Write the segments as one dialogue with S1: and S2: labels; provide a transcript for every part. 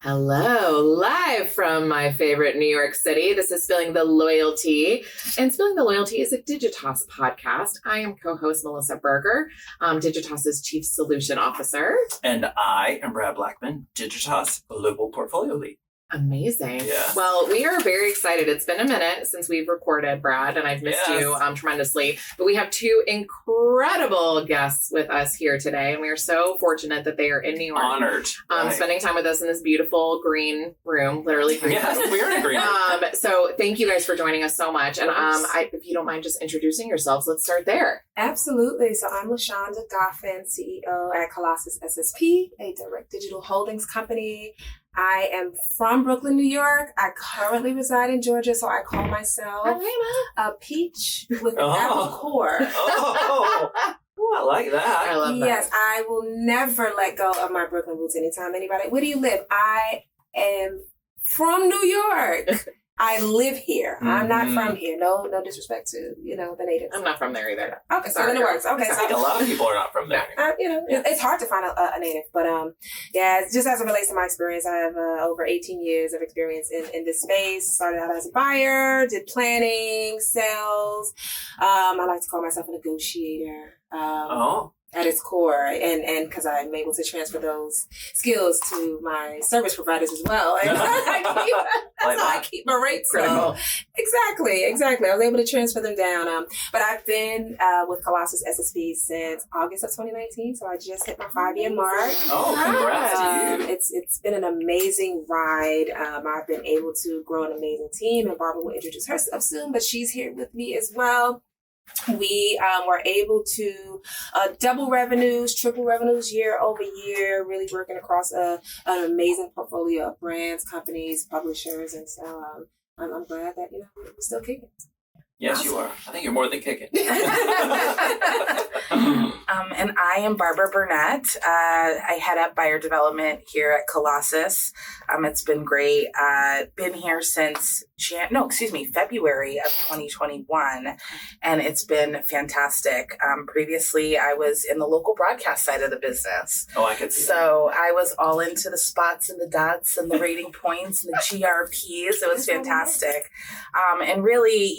S1: Hello, live from my favorite New York City. This is Spilling the LoyalTEA. And Spilling the LoyalTEA is a Digitas podcast. I am co-host Melissa Berger, Digitas's Chief Solution Officer.
S2: And I am Brad Blackmon, Digitas Global Portfolio Lead.
S1: Amazing.
S2: Yeah.
S1: Well, we are very excited. It's been a minute since we've recorded, Brad, and I've missed you tremendously. But we have two incredible guests with us here today, and we are so fortunate that they are in New York.
S2: Honored.
S1: Spending time with us in this beautiful green room, literally green.
S2: Yes, we're in a green room.
S1: So thank you guys for joining us so much. And if you don't mind just introducing yourselves, let's start there.
S3: Absolutely. So I'm Lashawnda Goffin, CEO at Colossus SSP, a direct digital holdings company. I am from Brooklyn, New York. I currently reside in Georgia, so I call myself a peach with an apple core.
S2: Oh, I like that.
S1: I love that.
S3: Yes, I will never let go of my Brooklyn roots anytime anybody. Where do you live? I am from New York. I live here. Mm-hmm. I'm not from here. No disrespect to, the natives.
S1: I'm not from there either.
S3: Okay, so then it works. Okay,
S2: I think a lot of people are not from there.
S3: It's hard to find a native, but just as it relates to my experience, I have over 18 years of experience in this space. Started out as a buyer, did planning, sales. I like to call myself a negotiator. At its core, and because I'm able to transfer those skills to my service providers as well. And that's how I keep my rates low. Exactly. I was able to transfer them down. But I've been with Colossus SSP since August of 2019, so I just hit my 5-year mark.
S2: Oh, congrats to you.
S3: It's been an amazing ride. I've been able to grow an amazing team, and Barbara will introduce herself soon, but she's here with me as well. We were able to double revenues, triple revenues year over year, really working across an amazing portfolio of brands, companies, publishers. And so I'm glad that, we're still kicking.
S2: Yes, awesome. You are. I think you're more than kicking.
S4: And I am Burnett. I head up buyer development here at Colossus. It's been great. Been here since February of 2021, and it's been fantastic. Previously, I was in the local broadcast side of the business.
S2: Oh, I could see.
S4: So I was all into the spots and the dots and the rating points and the GRPs. It was fantastic, and really,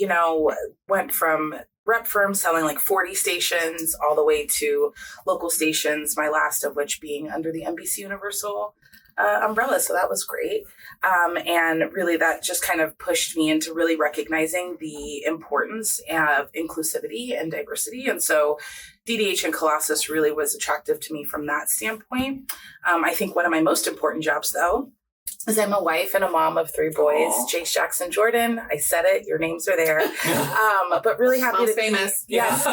S4: went from rep firms selling like 40 stations all the way to local stations, my last of which being under the NBC Universal umbrella. So that was great. And really that just kind of pushed me into really recognizing the importance of inclusivity and diversity. And so DDH and Colossus really was attractive to me from that standpoint. I think one of my most important jobs though is I'm a wife and a mom of 3 boys, Chase, Jackson, Jordan. I said it, your names are there. But really happy to be famous. Yes,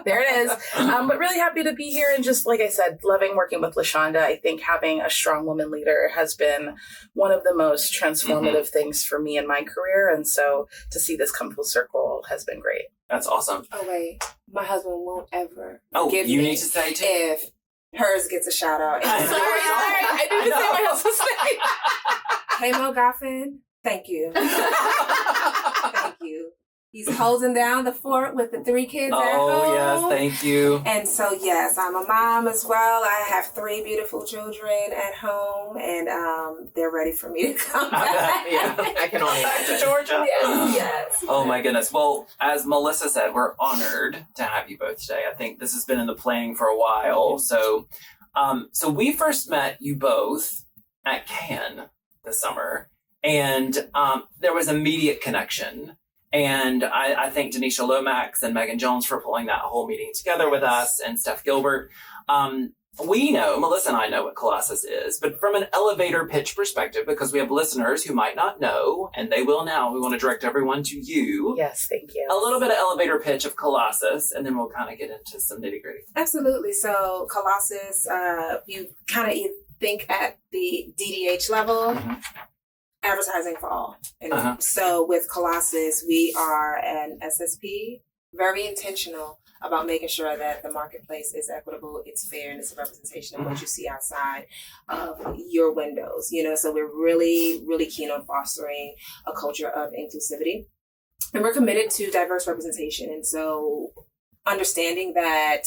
S4: there it is. But really happy to be here. And just like I said, loving working with Lashawnda. I think having a strong woman leader has been one of the most transformative things for me in my career. And so to see this come full circle has been great.
S2: That's awesome.
S3: Oh, wait. My husband won't ever
S2: give you need to say too.
S3: If hers gets a shout out.
S4: Sorry. I didn't say my husband's name.
S3: Hey, Mo Goffin, thank you. Thank you. He's holding down the fort with the 3 kids at home.
S2: Oh, yes, thank you.
S3: And so, yes, I'm a mom as well. I have 3 beautiful children at home, and they're ready for me to come back.
S1: I can only imagine.
S2: To Georgia?
S3: Yes.
S2: Oh, my goodness. Well, as Melissa said, we're honored to have you both today. I think this has been in the planning for a while. So we first met you both at Cannes this summer, and there was immediate connection. And I thank Denisha Lomax and Megan Jones for pulling that whole meeting together with us, and Steph Gilbert. We know, Melissa and I know what Colossus is, but from an elevator pitch perspective, because we have listeners who might not know, and they will now, we want to direct everyone to you.
S4: Yes, thank you.
S2: A little bit of elevator pitch of Colossus, and then we'll kind of get into some nitty gritty.
S3: Absolutely. So Colossus, you kind of think at the DDH level, advertising for all. And so with Colossus, we are an SSP, very intentional about making sure that the marketplace is equitable, it's fair, and it's a representation of what you see outside of your windows. So we're really, really keen on fostering a culture of inclusivity. And we're committed to diverse representation. And so understanding that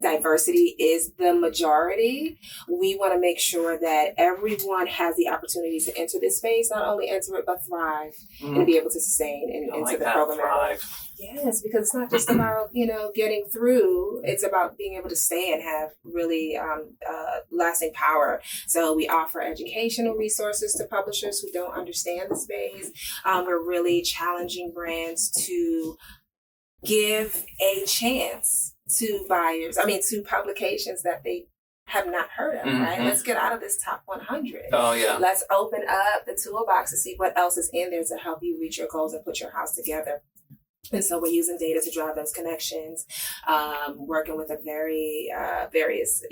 S3: diversity is the majority, we want to make sure that everyone has the opportunity to enter this space, not only enter it, but thrive and be able to sustain into the program.
S2: Thrive.
S3: Yes, because it's not just about, getting through. It's about being able to stay and have really lasting power. So we offer educational resources to publishers who don't understand the space. We're really challenging brands to give a chance to to publications that they have not heard of, right? Let's get out of this top 100.
S2: Oh, yeah.
S3: Let's open up the toolbox to see what else is in there to help you reach your goals and put your house together. And so we're using data to drive those connections, working with a various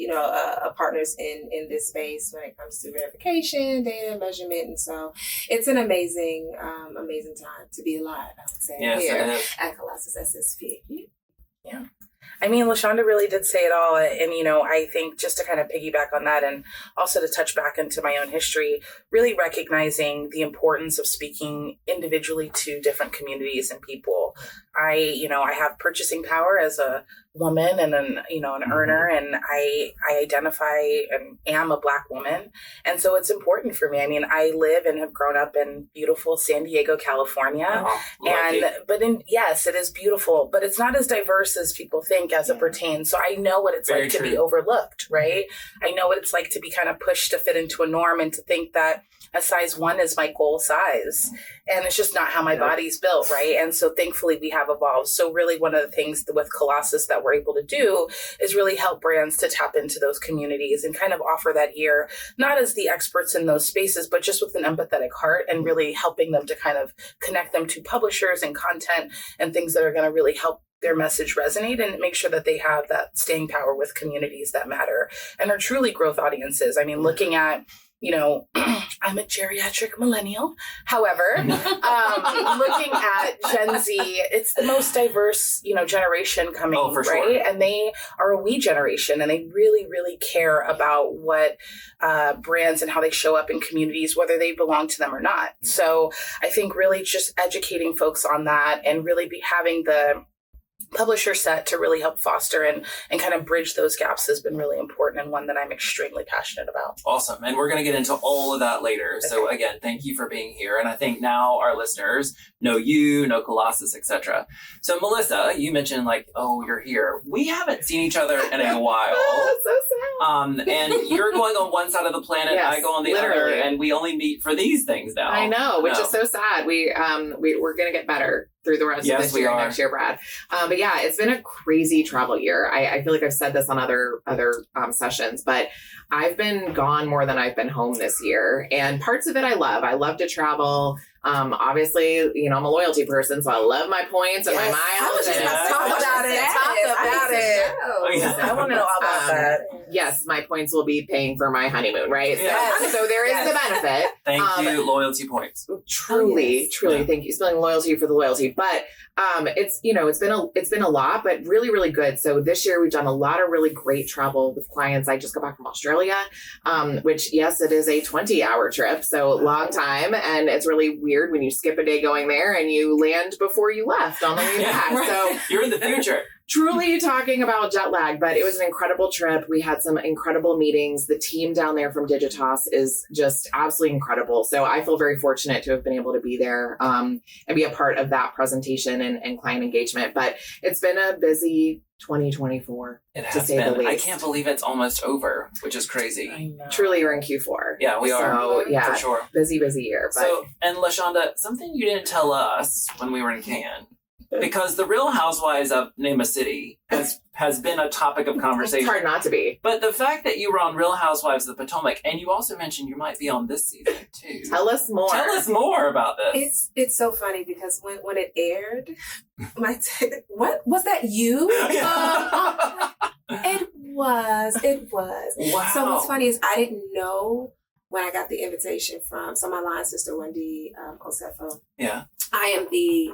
S3: partners in this space when it comes to verification, data measurement. And so it's an amazing time to be alive, I would say, here at Colossus SSP.
S4: Yeah. I mean, Lashawnda really did say it all. And, I think just to kind of piggyback on that and also to touch back into my own history, really recognizing the importance of speaking individually to different communities and people. I have purchasing power as a woman and an earner, and I identify and am a Black woman. And so it's important for me. I mean, I live and have grown up in beautiful San Diego, California. Yes, it is beautiful, but it's not as diverse as people think as it pertains. So I know what it's
S2: Very
S4: like
S2: true.
S4: to be overlooked, right? I know what it's like to be kind of pushed to fit into a norm and to think that a size 1 is my goal size. And it's just not how my body's built, right? And so thankfully we have evolved. So really one of the things with Colossus that we're able to do is really help brands to tap into those communities and kind of offer that ear, not as the experts in those spaces, but just with an empathetic heart and really helping them to kind of connect them to publishers and content and things that are going to really help their message resonate and make sure that they have that staying power with communities that matter and are truly growth audiences. I mean, looking at I'm a geriatric millennial. However, looking at Gen Z, it's the most diverse, generation coming,
S2: for
S4: right?
S2: Sure.
S4: And they are a we generation, and they really, really care about what brands and how they show up in communities, whether they belong to them or not. So I think really just educating folks on that and really having the publisher set to really help foster and kind of bridge those gaps has been really important and one that I'm extremely passionate about.
S2: Awesome. And we're going to get into all of that later. Okay. So again, thank you for being here. And I think now our listeners know you, know Colossus, etc. So Melissa, you mentioned you're here. We haven't seen each other in a while.
S1: So sad.
S2: And you're going on one side of the planet,
S1: yes,
S2: I go on the other, and we only meet for these things now.
S1: I know, which is so sad. We're going to get better through the rest of this year and next year, Brad. But yeah, it's been a crazy travel year. I feel like I've said this on other sessions, but I've been gone more than I've been home this year. And parts of it I love. I love to travel. Obviously, I'm a loyalty person, so I love my points and my miles.
S4: Talk about it. I want to know all about that.
S1: Yes, my points will be paying for my honeymoon, right?
S2: Yes.
S1: So there is the benefit.
S2: Thank you, loyalty points.
S1: Truly, thank you. Spelling loyalty for the loyalty. But it's been a lot, but really, really good. So this year we've done a lot of really great travel with clients. I just got back from Australia, which yes, it is a 20-hour trip, so long time, and it's really weird when you skip a day going there and you land before you left on the way back.
S2: Right.
S1: So
S2: you're in the future.
S1: Truly talking about jet lag, but it was an incredible trip. We had some incredible meetings. The team down there from Digitas is just absolutely incredible. So I feel very fortunate to have been able to be there and be a part of that presentation and client engagement. But it's been a busy 2024, to say the least.
S2: I can't believe it's almost over, which is crazy.
S4: I know.
S1: Truly, you're in Q4.
S2: Yeah, we are.
S1: So, yeah,
S2: for sure.
S1: Busy year. But
S2: So, and Lashawnda, something you didn't tell us when we were in Cannes, because the Real Housewives of Name a City has been a topic of conversation.
S1: It's hard not to be.
S2: But the fact that you were on Real Housewives of the Potomac, and you also mentioned you might be on this season too.
S1: Tell us more.
S2: Tell us more about this.
S3: It's so funny because when it aired, what was that you? It was.
S2: Wow.
S3: So what's funny is I didn't know when I got the invitation from my line sister Wendy Osefo.
S2: Yeah.
S3: I am the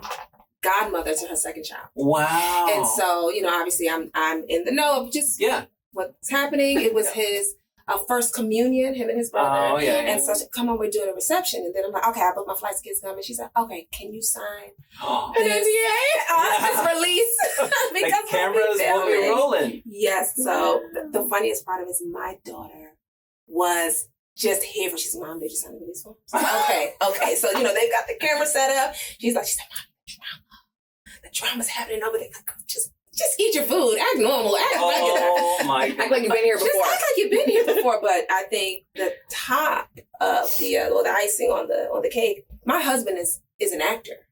S3: godmother to her second child.
S2: Wow.
S3: And so, obviously I'm in the know of just what's happening. It was his first communion, him and his brother.
S2: Oh, yeah.
S3: And so she come on, we're doing a reception. And then I'm like, okay, I booked my flights, kids coming. She's like, okay, can you sign an NDA? This release.
S2: The cameras will be rolling.
S3: Yes. So the funniest part of it is my daughter was just here for, she's mom, did you sign the release form? Okay. So, they've got the camera set up. She's like, Mom, the drama's happening over there. Just eat your food. Act normal.
S2: Act
S1: like you've been here before.
S3: Just act like you've been here before. But I think the top of the icing on the cake, my husband is an actor,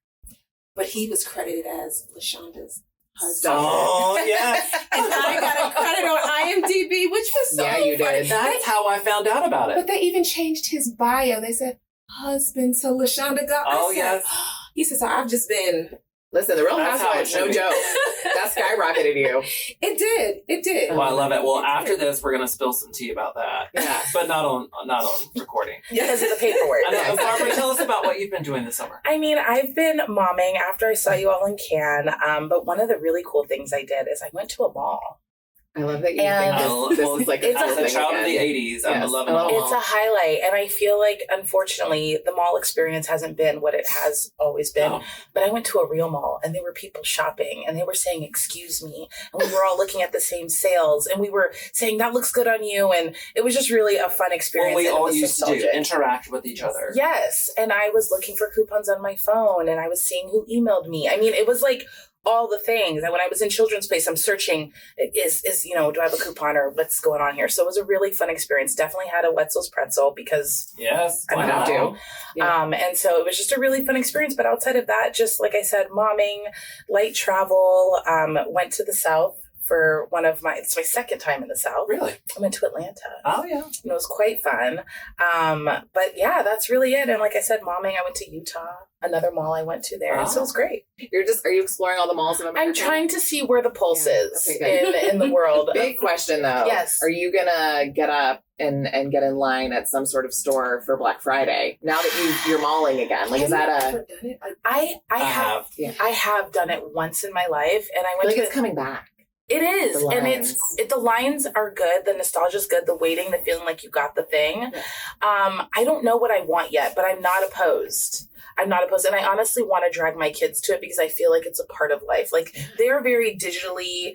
S3: but he was credited as Lashawnda's husband.
S2: Oh, yeah.
S3: And I got a credit on IMDb, which was so
S1: you
S3: funny.
S1: did.
S2: That's how I found out about it.
S3: But they even changed his bio. They said, husband to Lashonda Goffin.
S2: Oh, yes.
S3: He said, so I've just been...
S1: Listen, the Real
S2: That's how it
S1: Housewives,
S2: should
S1: no
S2: be.
S1: joke. That skyrocketed you.
S3: It did.
S2: Well, I love it. Well, after this, we're going to spill some tea about that.
S1: Yeah.
S2: But not on recording.
S4: Because of the paperwork.
S2: I know. Barbara, tell us about what you've been doing this summer.
S4: I mean, I've been momming after I saw you all in Cannes, but one of the really cool things I did is I went to a mall.
S1: I love that you
S4: And
S1: think this is like
S4: it's
S1: a
S2: As
S1: cool
S2: a
S1: thing
S2: child of
S1: again.
S2: the 80s, I'm
S1: Yes,
S2: loving
S1: I love
S2: it.
S4: It's a highlight, and I feel like, unfortunately, the mall experience hasn't been what it has always been.
S2: Oh.
S4: But I went to a real mall, and there were people shopping, and they were saying, excuse me, and we were all looking at the same sales, and we were saying, that looks good on you, and it was just really a fun experience.
S2: What we
S4: and it
S2: all
S4: was
S2: used to do,
S4: nostalgic.
S2: interact with each other.
S4: Yes, and I was looking for coupons on my phone, and I was seeing who emailed me. I mean, it was like all the things. And when I was in Children's Place, I'm searching, do I have a coupon or what's going on here? So it was a really fun experience. Definitely had a Wetzel's pretzel because
S2: Yes.
S4: I
S2: why
S4: have
S2: not?
S4: to.
S1: Yeah.
S4: And so it was just a really fun experience. But outside of that, just like I said, momming, light travel, went to the South for it's my second time in the South.
S2: Really?
S4: I went to Atlanta.
S2: Oh, yeah.
S4: And it was quite fun. But yeah, that's really it. And like I said, momming, I went to Utah, another mall I went to there. So it was great.
S1: Are you exploring all the malls of America?
S4: I'm trying to see where the pulse is
S1: Okay,
S4: in the world.
S1: Big question though.
S4: Yes.
S1: Are you gonna get up and get in line at some sort of store for Black Friday now that you're malling again? Like, is that
S3: Ever done it?
S4: I have
S1: Yeah.
S4: I have done it once in my life, and I
S1: I
S4: went
S1: feel like
S4: to
S1: it's coming back.
S4: It is,
S1: The
S4: and
S1: lines.
S4: the lines are good. The nostalgia's good. The waiting, the feeling like you got the thing.
S1: Yeah.
S4: I don't know what I want yet, but I'm not opposed. And I honestly want to drag my kids to it because I feel like it's a part of life. Like, they're very digitally,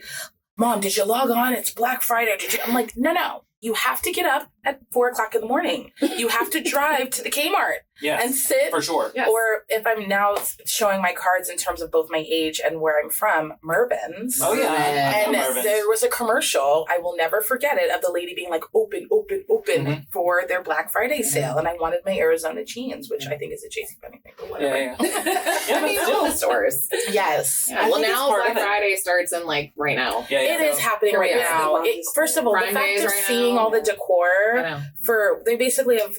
S4: Mom, did you log on? It's Black Friday. I'm like, no. You have to get up at 4:00 in the morning. You have to drive to the Kmart
S2: Yes.
S4: and sit.
S2: For sure.
S1: Yes.
S4: Or if I'm now showing my cards in terms of both my age and where I'm from, Mervyn's.
S2: Oh, yeah.
S4: And
S2: Mervyn's.
S4: there was a commercial, I will never forget it, of the lady being like, open
S2: Mhm.
S4: for their Black Friday sale. And I wanted my Arizona jeans, which I think is a JCPenney thing, but whatever.
S2: Yeah.
S1: I mean, all the stores.
S4: Yes.
S1: Yeah,
S2: I
S1: well,
S2: think it's
S1: now
S2: part
S1: Black
S2: of it.
S1: Friday starts in right now.
S2: Yeah.
S4: It is happening
S1: Here we
S4: right
S1: are.
S4: now. First of all,
S1: Prime
S4: the fact
S1: days
S4: of
S1: right
S4: seeing
S1: now.
S4: all the
S1: I
S4: decor
S1: know.
S4: they basically have,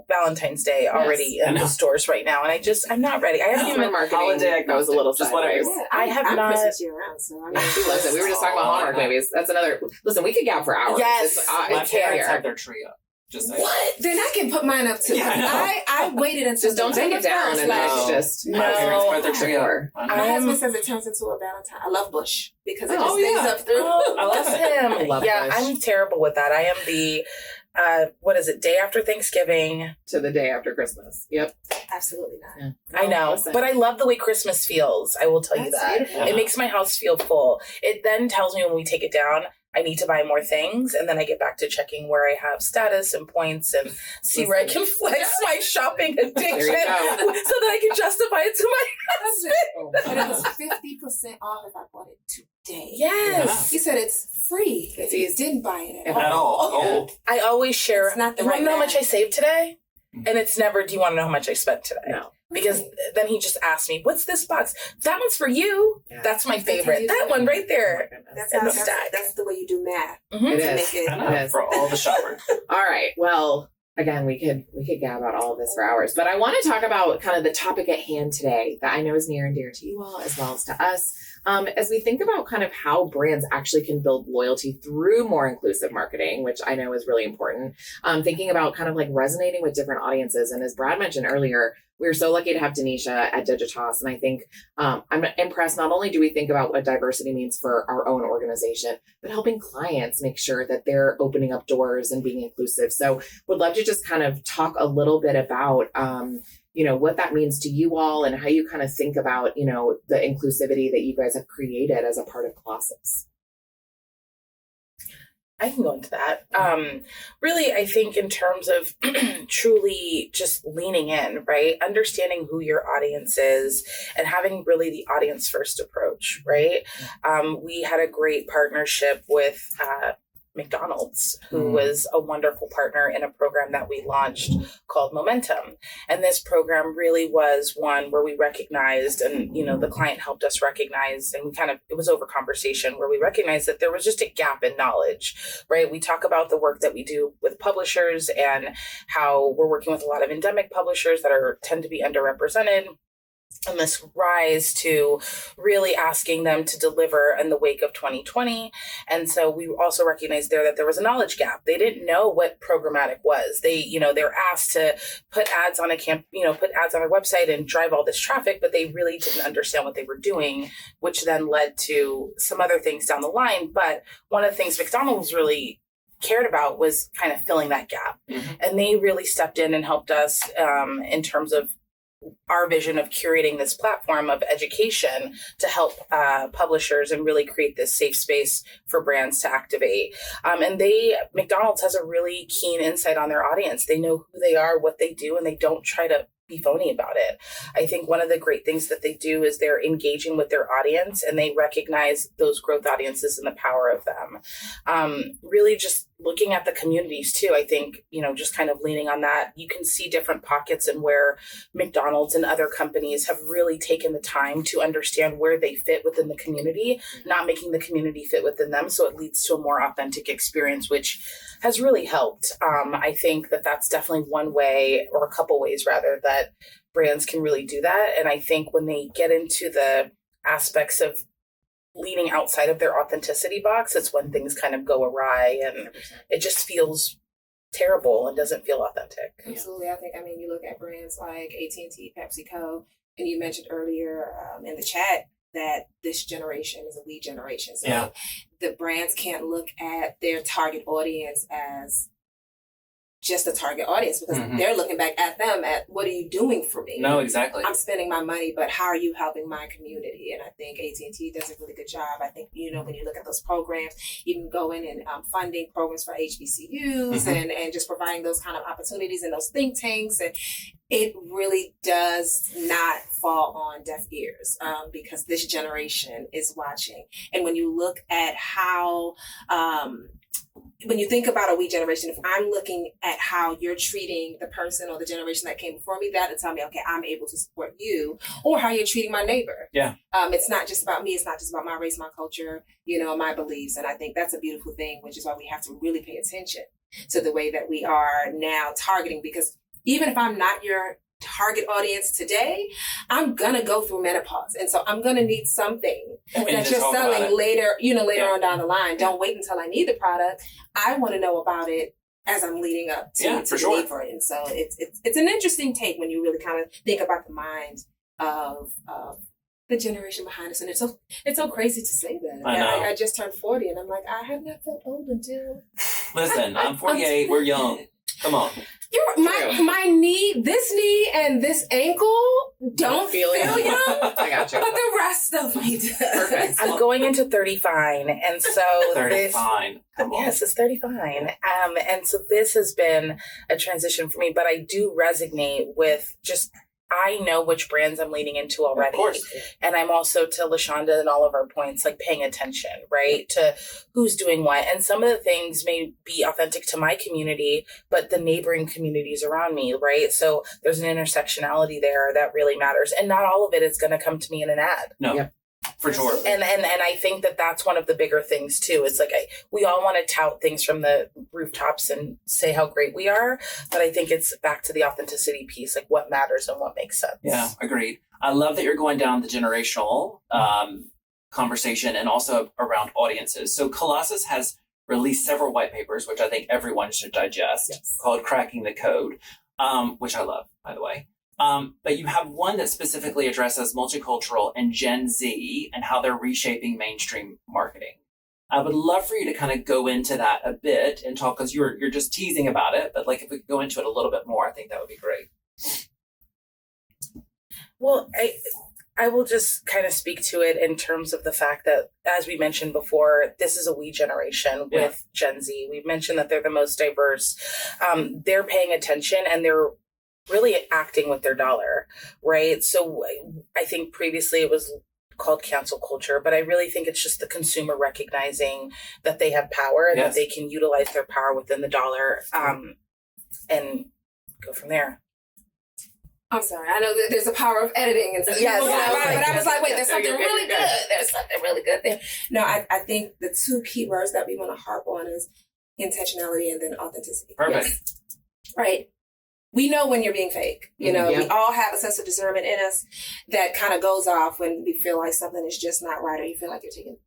S4: Valentine's Day already
S2: I
S4: in
S2: know.
S4: the stores right now. And I'm not ready. I haven't
S1: That's
S4: even,
S1: where marketing
S2: Holiday
S1: goes a little
S2: just whatever.
S1: sideways.
S3: Yeah,
S4: I have
S3: I'm
S4: not-
S3: Christmas year round, so I mean,
S1: She loves it. We were just talking about Hallmark movies. That's another. Listen, we could gab for hours.
S4: Yes.
S2: My
S1: It's
S2: parents
S1: here.
S2: have their tree up. Just saying.
S3: What? Then I can put mine up too.
S2: Yeah, I know.
S3: I waited until
S1: Just don't take it
S3: November
S1: down,
S3: 1st
S1: and
S3: last
S1: then
S3: year.
S1: it's just
S4: No.
S2: My parents put their tree up.
S1: Decor.
S2: I
S3: My
S2: know.
S3: husband says it turns into a Valentine. I love Bush because it
S2: Oh,
S3: just stays
S2: yeah.
S3: up through.
S4: oh,
S2: I love
S4: that's
S2: it.
S4: him.
S1: I love
S4: Yeah,
S1: Bush.
S4: I'm terrible with that. I am the, day after Thanksgiving.
S1: To the day after Christmas. Yep.
S3: Absolutely not.
S1: Yeah.
S4: I know,
S1: Listen.
S4: but I love the way Christmas feels. I will tell you
S3: That's
S4: that.
S3: beautiful.
S4: It makes my house feel full. It then tells me when we take it down, I need to buy more things, and then I get back to checking where I have status and points and see where I can flex my shopping addiction so
S1: There you go.
S4: that I can justify it to my husband.
S1: Oh,
S3: But it was 50% off if I bought it today.
S4: Yes.
S3: He said it's free if you didn't buy it
S2: At all.
S3: Oh.
S4: I always share.
S3: It's not the
S4: you want
S3: right
S4: to know how much I
S3: bag.
S4: saved today? And it's never, do you want to know how much I spent today?
S1: No.
S4: Because then he just asked me, what's this box? That one's for you.
S1: Yeah.
S4: That's my
S3: That's how
S4: favorite.
S3: you
S4: That
S3: do
S4: one
S3: it.
S4: right there.
S3: That's,
S4: And
S3: how,
S4: the stack.
S3: that's the way you do math.
S4: Mhm.
S1: It
S3: To
S1: is.
S3: make it.
S2: I know.
S1: Yes.
S2: For all the shoppers.
S1: All right. Well, again, we could gab about all of this for hours, but I want to talk about kind of the topic at hand today that I know is near and dear to you all as well as to us. As we think about kind of how brands actually can build loyalty through more inclusive marketing, which I know is really important. Thinking about kind of like resonating with different audiences. And as Brad mentioned earlier, we're so lucky to have Denisha at Digitas. And I think I'm impressed. Not only do we think about what diversity means for our own organization, but helping clients make sure that they're opening up doors and being inclusive. So would love to just kind of talk a little bit about, what that means to you all and how you kind of think about, the inclusivity that you guys have created as a part of Colossus.
S4: I can go into that. Really, I think in terms of truly just leaning in, right? Understanding who your audience is and having really the audience first approach, right? We had a great partnership with McDonald's, who was a wonderful partner in a program that we launched called Momentum. And this program really was one where we recognized, and, the client helped us recognize, and it was over conversation where we recognized that there was just a gap in knowledge, right? We talk about the work that we do with publishers and how we're working with a lot of endemic publishers that tend to be underrepresented. And this rise to really asking them to deliver in the wake of 2020. And so we also recognized there that there was a knowledge gap. They didn't know what programmatic was. They're asked to put ads on put ads on their website and drive all this traffic, but they really didn't understand what they were doing, which then led to some other things down the line. But one of the things McDonald's really cared about was kind of filling that gap. Mm-hmm. And they really stepped in and helped us in terms of our vision of curating this platform of education to help publishers and really create this safe space for brands to activate. And McDonald's has a really keen insight on their audience. They know who they are, what they do, and they don't try to be phony about it. I think one of the great things that they do is they're engaging with their audience and they recognize those growth audiences and the power of them. Really just looking at the communities too, I think, just kind of leaning on that, you can see different pockets and where McDonald's and other companies have really taken the time to understand where they fit within the community, not making the community fit within them. So it leads to a more authentic experience, which has really helped. I think that that's definitely one way, or a couple ways rather, that brands can really do that. And I think when they get into the aspects of leaning outside of their authenticity box, it's when things kind of go awry and it just feels terrible and doesn't feel authentic.
S3: Absolutely. I think, you look at brands like AT&T, PepsiCo, and you mentioned earlier in the chat that this generation is a lead generation. So the brands can't look at their target audience as just a target audience because they're looking back at them at what are you doing for me?
S2: No, exactly.
S3: I'm spending my money, but how are you helping my community? And I think AT&T does a really good job. I think, when you look at those programs, even going and funding programs for HBCUs and just providing those kind of opportunities in those think tanks. And it really does not fall on deaf ears because this generation is watching. And when you look at how when you think about a we generation, if I'm looking at how you're treating the person or the generation that came before me, that'll tell me, okay, I'm able to support you, or how you're treating my neighbor.
S2: Yeah.
S3: It's not just about me. It's not just about my race, my culture, my beliefs. And I think that's a beautiful thing, which is why we have to really pay attention to the way that we are now targeting, because even if I'm not your target audience today, I'm gonna go through menopause, and so I'm gonna need something that you're selling later, later on down the line. Don't wait until I need the product. I want to know about it as I'm leading up to the need for it. And so it's an interesting take when you really kind of think about the mind of the generation behind us, and it's so crazy to say that. I just turned 40, and I'm like, I have not felt old until.
S2: Listen, I'm 48. We're young. Come on.
S3: My knee, this knee and this ankle don't feel young.
S1: I got you.
S3: But the rest of me does.
S1: Perfect.
S4: I'm going into 30 fine. And so
S2: 30 fine.
S4: Yes, it's 30 fine. And so this has been a transition for me, but I do resonate with just, I know which brands I'm leaning into already.
S2: Of course.
S4: And I'm also, to Lashawnda and all of our points, like paying attention, right? To who's doing what. And some of the things may be authentic to my community, but the neighboring communities around me, right? So there's an intersectionality there that really matters. And not all of it is going to come to me in an ad.
S2: No.
S1: Yep.
S2: For sure.
S4: And I think that that's one of the bigger things too. It's like we all want to tout things from the rooftops and say how great we are, but I think it's back to the authenticity piece, like what matters and what makes sense.
S2: Yeah, agreed. I love that you're going down the generational conversation and also around audiences. So Colossus has released several white papers, which I think everyone should digest, called Cracking the Code, which I love, by the way. But you have one that specifically addresses multicultural and Gen Z and how they're reshaping mainstream marketing. I would love for you to kind of go into that a bit and talk, because you're just teasing about it, but like if we could go into it a little bit more, I think that would be great.
S4: Well, I will just kind of speak to it in terms of the fact that, as we mentioned before, this is a we generation with Gen Z. We've mentioned that they're the most diverse. They're paying attention and they're really acting with their dollar, right? So I think previously it was called cancel culture, but I really think it's just the consumer recognizing that they have power and that they can utilize their power within the dollar and go from there.
S3: I'm sorry. I know that there's a power of editing and stuff.
S4: Yes,
S3: but I was like, wait, there's something really good. There's something really good there. No, I think the two key words that we want to harp on is intentionality and then authenticity.
S2: Perfect.
S3: Yes. Right. We know when you're being fake. You know, we all have a sense of discernment in us that kind of goes off when we feel like something is just not right, or you feel like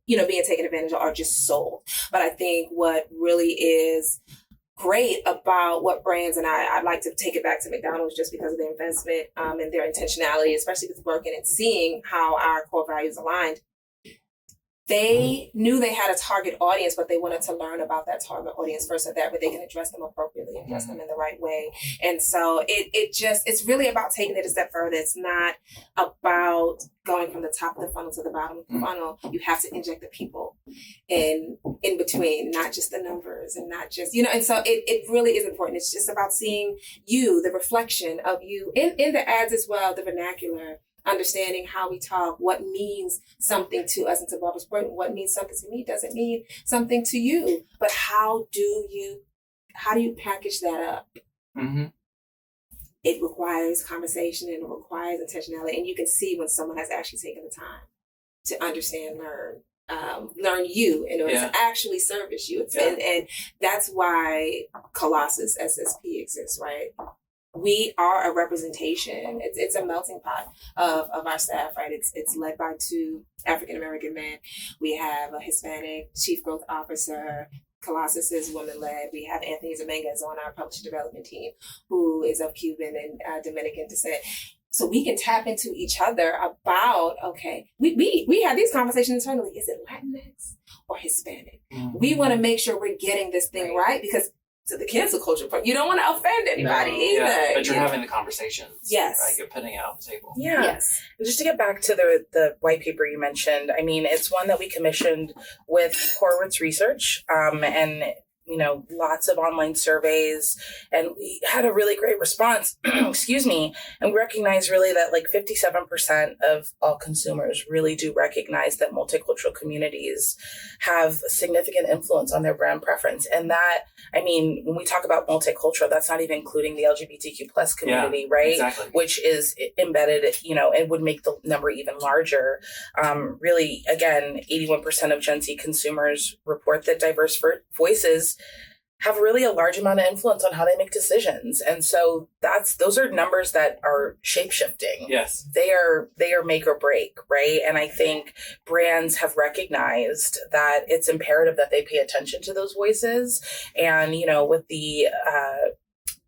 S3: you're being taken advantage of, or just sold. But I think what really is great about what brands, and I'd like to take it back to McDonald's just because of their investment and their intentionality, especially with working and seeing how our core values aligned. They knew they had a target audience, but they wanted to learn about that target audience first, so that way they can address them appropriately, address them in the right way. And so it's really about taking it a step further. It's not about going from the top of the funnel to the bottom of the funnel. You have to inject the people in between, not just the numbers and not just, and so it really is important. It's just about seeing you, the reflection of you in the ads as well, the vernacular, understanding how we talk, what means something to us. And to Barbara's point, what means something to me doesn't mean something to you. But how do you package that up? Mm-hmm. It requires conversation and it requires intentionality. And you can see when someone has actually taken the time to understand, learn you in order to actually service you. And that's why Colossus SSP exists, right? We are a representation. It's a melting pot of our staff, right? It's led by two African-American men. We have a Hispanic chief growth officer. Colossus is women-led. We have Anthony Zemenga on our publisher development team, who is of Cuban and Dominican descent. So we can tap into each other about, okay, we have these conversations internally. Is it Latinx or Hispanic? Mm-hmm. We want to make sure we're getting this thing right, because to the cancel culture point, you don't want to offend anybody either.
S2: Yeah, but you're having the conversations.
S3: Yes.
S2: Right? You're putting it on the table.
S4: Yeah. Yes. And just to get back to the white paper you mentioned, I mean, it's one that we commissioned with Horowitz Research, and lots of online surveys, and we had a really great response, excuse me, and we recognize really that like 57% of all consumers really do recognize that multicultural communities have significant influence on their brand preference. And that, I mean, when we talk about multicultural, that's not even including the LGBTQ plus community, right? Exactly. Which is embedded, and would make the number even larger. Really, again, 81% of Gen Z consumers report that diverse voices have really a large amount of influence on how they make decisions. And so those are numbers that are shape-shifting.
S2: Yes.
S4: They are make or break, right? And I think brands have recognized that it's imperative that they pay attention to those voices. And,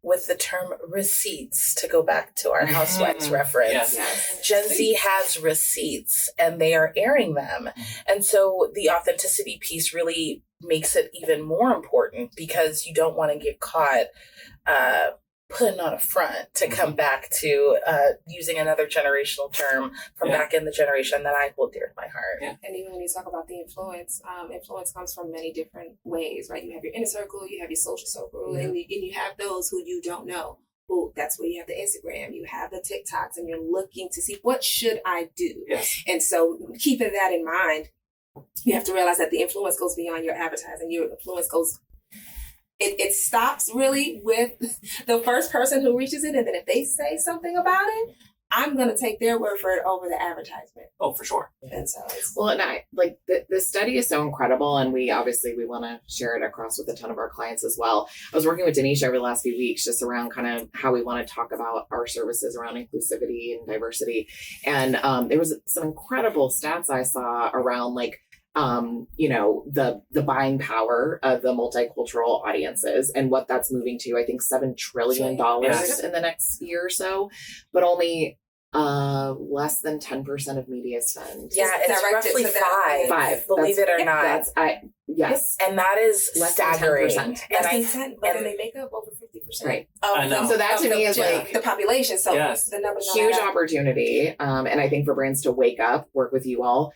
S4: with the term receipts, to go back to our Housewives reference,
S2: yes.
S4: Gen Z has receipts and they are airing them. And so the authenticity piece really makes it even more important, because you don't want to get caught putting on a front, to come back to using another generational term from back in the generation that I hold dear to my heart.
S3: Yeah. And even when you talk about the influence comes from many different ways, right? You have your inner circle, you have your social circle, and you have those who you don't know. Well, that's where you have the Instagram, you have the TikToks, and you're looking to see, what should I do?
S2: Yes.
S3: And so keeping that in mind, you have to realize that the influence goes beyond your advertising. Your influence goes, it stops really with the first person who reaches it. And then if they say something about it, I'm going to take their word for it over the advertisement.
S2: Oh, for sure.
S3: And so
S1: and I like the study is so incredible, and we want to share it across with a ton of our clients as well. I was working with Denisha over the last few weeks just around kind of how we want to talk about our services around inclusivity and diversity. And there was some incredible stats I saw around like the buying power of the multicultural audiences and what that's moving to. I think $7 trillion in the next year or so, but only less than 10% of media spend.
S4: Yeah, it's roughly five. Believe it or not.
S1: Yes.
S4: And that is
S1: less
S4: staggering.
S1: Than 10%.
S3: Less than 10, but then they make up over 50%.
S1: Right.
S2: I know.
S1: So that to me is like
S3: the population. So
S2: yes.
S3: the numbers
S1: huge opportunity. And I think for brands to wake up, work with you all,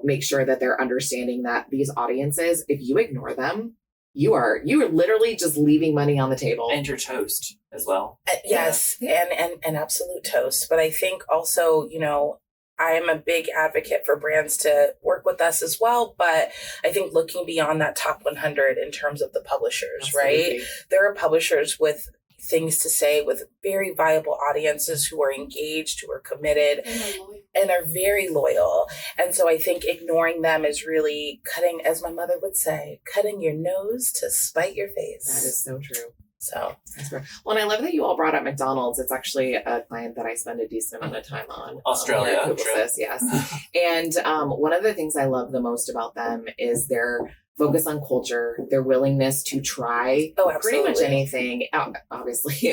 S1: make sure that they're understanding that these audiences, if you ignore them, you are literally just leaving money on the table.
S2: And you're toast as well.
S4: Yes, and absolute toast. But I think also, I am a big advocate for brands to work with us as well. But I think looking beyond that top 100 in terms of the publishers,
S1: Absolutely.
S4: right? There are publishers with things to say, with very viable audiences who are engaged, who are committed, and are very loyal. And so I think ignoring them is really cutting, as my mother would say, cutting your nose to spite your face.
S1: That is so true.
S4: So
S1: well, and I love that you all brought up McDonald's. It's actually a client that I spend a decent amount of time on.
S2: Australia,
S1: Colossus, yes. And one of the things I love the most about them is their focus on culture, their willingness to try pretty much anything, obviously,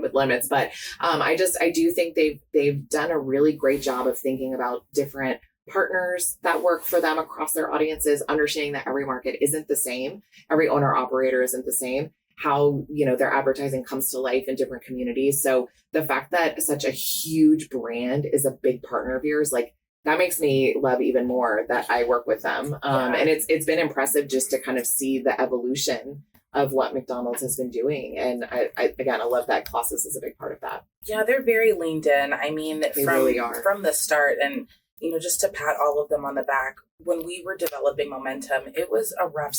S1: with limits. But I do think they've done a really great job of thinking about different partners that work for them across their audiences, understanding that every market isn't the same, every owner operator isn't the same, how their advertising comes to life in different communities. So the fact that such a huge brand is a big partner of yours, like, that makes me love even more that I work with them. And it's been impressive just to kind of see the evolution of what McDonald's has been doing. And I love that Colossus is a big part of that.
S4: Yeah, they're very leaned in. I mean,
S1: really are.
S4: From the start. And, just to pat all of them on the back, when we were developing Momentum, it was a rough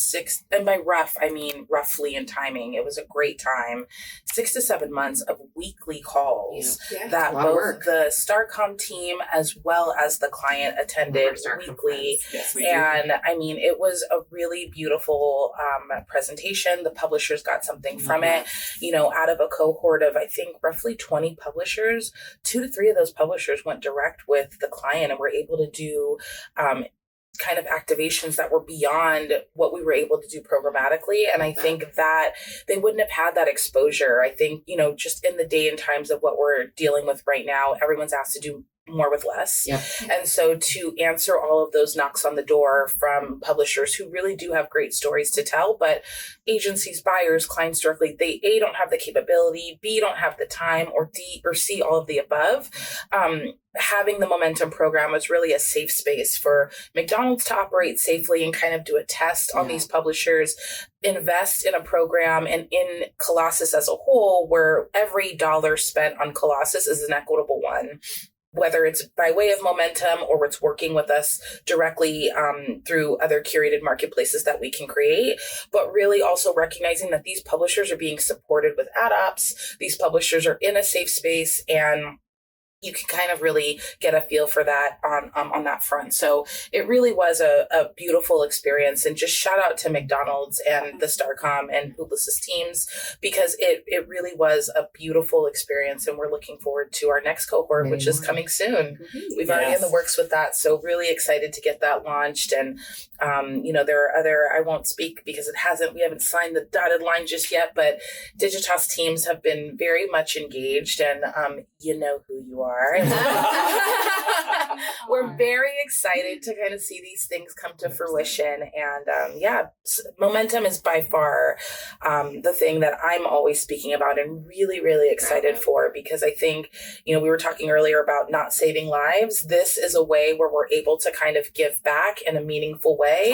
S4: and by rough, I mean roughly in timing, it was a great time, 6 to 7 months of weekly calls that both the Starcom team as well as the client attended weekly.
S2: Yes,
S4: and I mean, it was a really beautiful presentation. The publishers got something from it. Out of a cohort of, I think, roughly 20 publishers, 2 to 3 of those publishers went direct with the client and were able to do kind of activations that were beyond what we were able to do programmatically. And I think that they wouldn't have had that exposure. I think, just in the day and times of what we're dealing with right now, everyone's asked to do more with less.
S1: Yep.
S4: And so to answer all of those knocks on the door from publishers who really do have great stories to tell, but agencies, buyers, clients directly, they A, don't have the capability, B, don't have the time, or D, or C, all of the above. Having the Momentum program was really a safe space for McDonald's to operate safely and kind of do a test on these publishers, invest in a program and in Colossus as a whole, where every dollar spent on Colossus is an equitable one. Whether it's by way of Momentum or it's working with us directly through other curated marketplaces that we can create, but really also recognizing that these publishers are being supported with ad ops. These publishers are in a safe space, and you can kind of really get a feel for that on that front. So it really was a beautiful experience, and just shout out to McDonald's and the Starcom and Publicis teams, because it really was a beautiful experience, and we're looking forward to our next cohort, which is coming soon. We've already in the works with that. So really excited to get that launched. And, there are other, I won't speak because we haven't signed the dotted line just yet, but Digitas teams have been very much engaged, and you know who you are. We're very excited to kind of see these things come to fruition. And Momentum is by far the thing that I'm always speaking about and really, really excited for, because I think, we were talking earlier about not saving lives. This is a way where we're able to kind of give back in a meaningful way,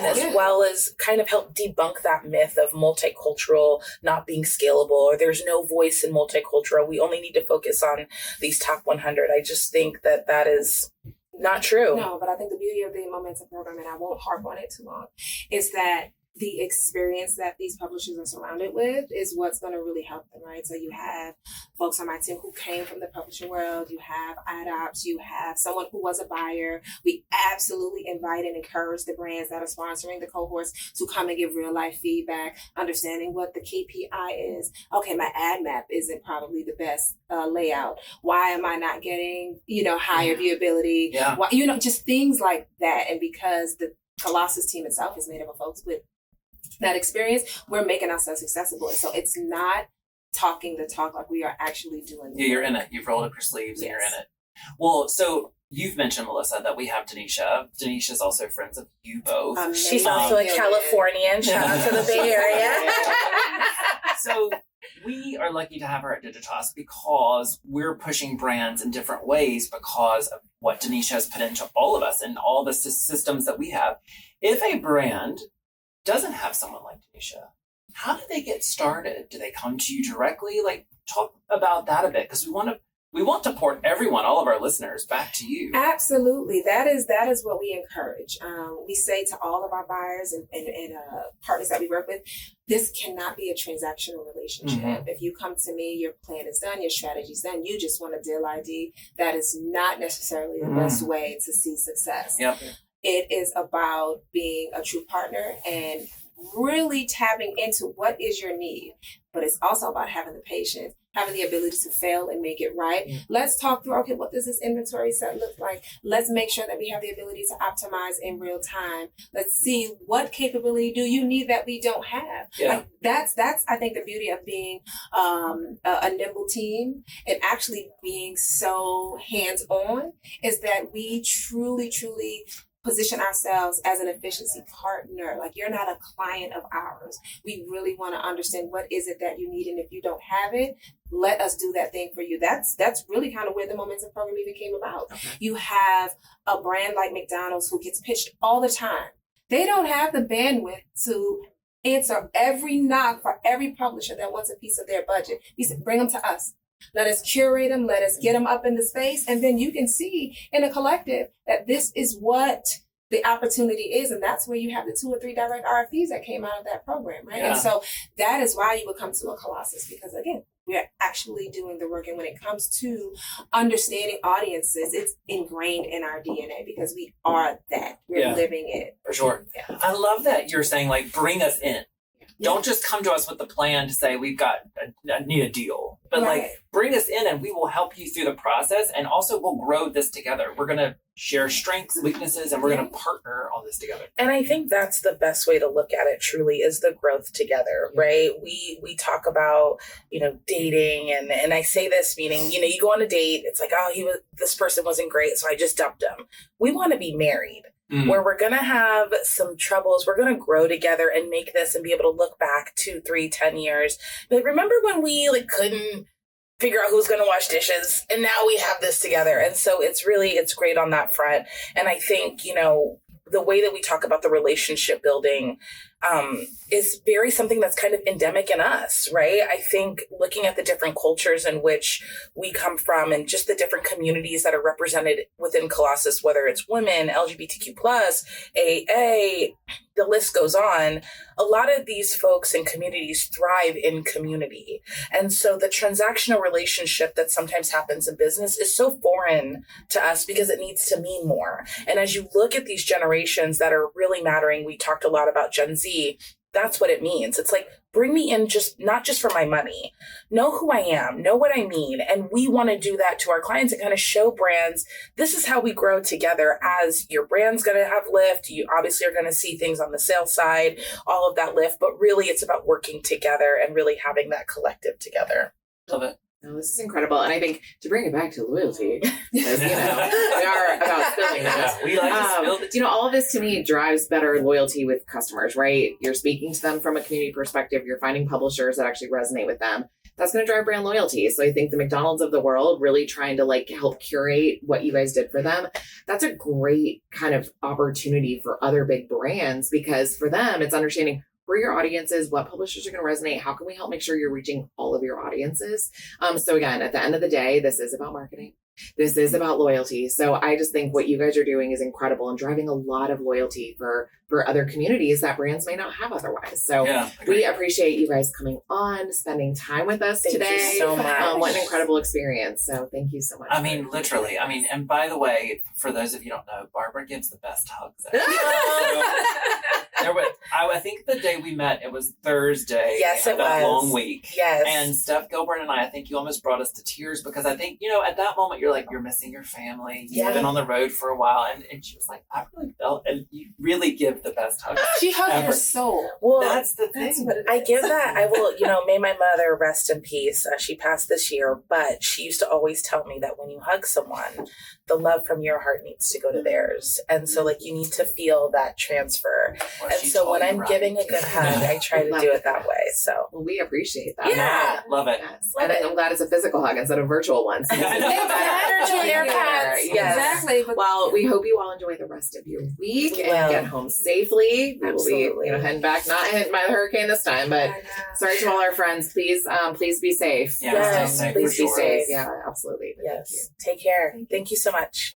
S4: as well as kind of help debunk that myth of multicultural not being scalable, or there's no voice in multicultural. We only need to focus on these top 100. I just think that is not true.
S3: No, but I think the beauty of the Momentum program, and I won't harp on it too long, is that the experience that these publishers are surrounded with is what's going to really help them, right? So you have folks on my team who came from the publishing world, you have IDOPS, you have someone who was a buyer. We absolutely invite and encourage the brands that are sponsoring the cohorts to come and give real life feedback, understanding what the KPI is. Okay, my ad map isn't probably the best layout. Why am I not getting, higher viewability?
S2: Yeah.
S3: Why, just things like that. And because the Colossus team itself is made up of folks with that experience, we're making ourselves accessible. And so it's not talking the talk, like we are actually doing
S2: Yeah, you're in it. You've rolled up your sleeves and you're in it. Well, so you've mentioned, Melissa, that we have Denisha. Denisha's also friends of you both.
S4: She's also a Californian. Shout out to the Bay Area.
S2: So we are lucky to have her at Digitas because we're pushing brands in different ways because of what Denisha has put into all of us and all the systems that we have. If a brand doesn't have someone like Denisha, how do they get started? Do they come to you directly? Like, talk about that a bit, because we want to port everyone, all of our listeners, back to you.
S3: Absolutely. That is what we encourage. We say to all of our buyers and partners that we work with, this cannot be a transactional relationship.
S2: Mm-hmm.
S3: If you come to me, your plan is done, your strategy is done, you just want a deal ID, that is not necessarily the best way to see success.
S2: Yep.
S3: It is about being a true partner and really tapping into what is your need. But it's also about having the patience, having the ability to fail and make it right. Mm-hmm. Let's talk through, okay, what does this inventory set look like? Let's make sure that we have the ability to optimize in real time. Let's see, what capability do you need that we don't have?
S2: Yeah.
S3: Like that's I think the beauty of being a nimble team and actually being so hands-on is that we truly position ourselves as an efficiency partner. Like, you're not a client of ours. We really want to understand what is it that you need. And if you don't have it, let us do that thing for you. That's really kind of where the Momentum program even came about. Okay. You have a brand like McDonald's who gets pitched all the time. They don't have the bandwidth to answer every knock for every publisher that wants a piece of their budget. We said, bring them to us. Let us curate them. Let us get them up in the space. And then you can see in a collective that this is what the opportunity is. And that's where you have the 2 or 3 direct RFPs that came out of that program, right? Yeah. And so that is why you would come to a Colossus, because again, we're actually doing the work. And when it comes to understanding audiences, it's ingrained in our DNA because we are that. We're living it.
S2: For sure. Yeah. I love that you're saying, like, bring us in. Don't just come to us with the plan to say I need a deal, but like, bring us in and we will help you through the process, and also we'll grow this together. We're going to share strengths, weaknesses, and we're going to partner on this together.
S4: And I think that's the best way to look at it truly, is the growth together, right? We talk about, dating, and I say this meaning, you go on a date, it's like, this person wasn't great, so I just dumped him. We want to be married. Where we're going to have some troubles. We're going to grow together and make this and be able to look back 2, 3, 10 years. But remember when we couldn't figure out who's going to wash dishes, and now we have this together. And so it's great on that front. And I think, the way that we talk about the relationship building is very something that's kind of endemic in us, right? I think looking at the different cultures in which we come from and just the different communities that are represented within Colossus, whether it's women, LGBTQ+, AA, the list goes on. A lot of these folks and communities thrive in community. And so the transactional relationship that sometimes happens in business is so foreign to us because it needs to mean more. And as you look at these generations that are really mattering, we talked a lot about Gen Z, that's what it means. It's like, bring me in not just for my money. Know who I am, know what I mean. And we want to do that to our clients and kind of show brands, this is how we grow together. As your brand's going to have lift, you obviously are going to see things on the sales side, all of that lift, but really it's about working together and really having that collective together.
S2: Love it.
S1: Oh, this is incredible. And I think to bring it back to loyalty, as we are about spilling that.
S2: We like to spill the tea.
S1: All of this to me drives better loyalty with customers, right? You're speaking to them from a community perspective. You're finding publishers that actually resonate with them. That's going to drive brand loyalty. So I think the McDonald's of the world really trying to help curate what you guys did for them. That's a great kind of opportunity for other big brands, because for them, it's understanding where your audience is, what publishers are going to resonate, how can we help make sure you're reaching all of your audiences. So again, at the end of the day, this is about marketing. This is about loyalty. So I just think what you guys are doing is incredible and driving a lot of loyalty for other communities that brands may not have otherwise. So we appreciate you guys coming on, spending time with us today.
S4: Thank you so much.
S1: What an incredible expect. So thank you so much.
S2: I mean, literally. I mean, and by the way, for those of you who don't know, Barbara gives the best hugs. I think the day we met, it was Thursday.
S4: Yes, it
S2: that
S4: was.
S2: long week.
S4: Yes.
S2: And Steph Gilbert and I think you almost brought us to tears because I think, at that moment you're like, you're missing your family. You've been on the road for a while. And she was like, I really felt, and you really give the best hugs.
S1: She hugged
S2: ever.
S1: your soul.
S4: Well,
S2: that's the thing.
S3: That's what it
S4: I
S3: is.
S4: give that. I will, may my mother rest in peace. She passed this year, but she used to always tell me that when you hug someone, the love from your heart needs to go to theirs. And so, you need to feel that transfer.
S2: Well,
S4: And
S2: she
S4: so when
S2: told you
S4: I'm
S2: right.
S4: giving a good hug, I try to do it that way. So,
S1: Well, we appreciate that.
S4: Yeah.
S2: Love it.
S1: Yes. And I'm glad it's a physical hug instead of virtual one. So
S2: I know.
S4: Energy AirPods. Yes.
S3: Exactly. But
S1: Well, we hope you all enjoy the rest of your week
S4: We
S1: and
S4: will.
S1: get home safely. We will be,
S4: Absolutely.
S1: heading back, not hit by the hurricane this time, but sorry to all our friends. Please be safe.
S2: Yeah,
S4: Yes,
S2: stay safe
S4: please
S2: for
S4: be
S2: sure.
S4: safe.
S1: Yeah, absolutely. Thank you.
S4: Yes. Take care. Thank you so much.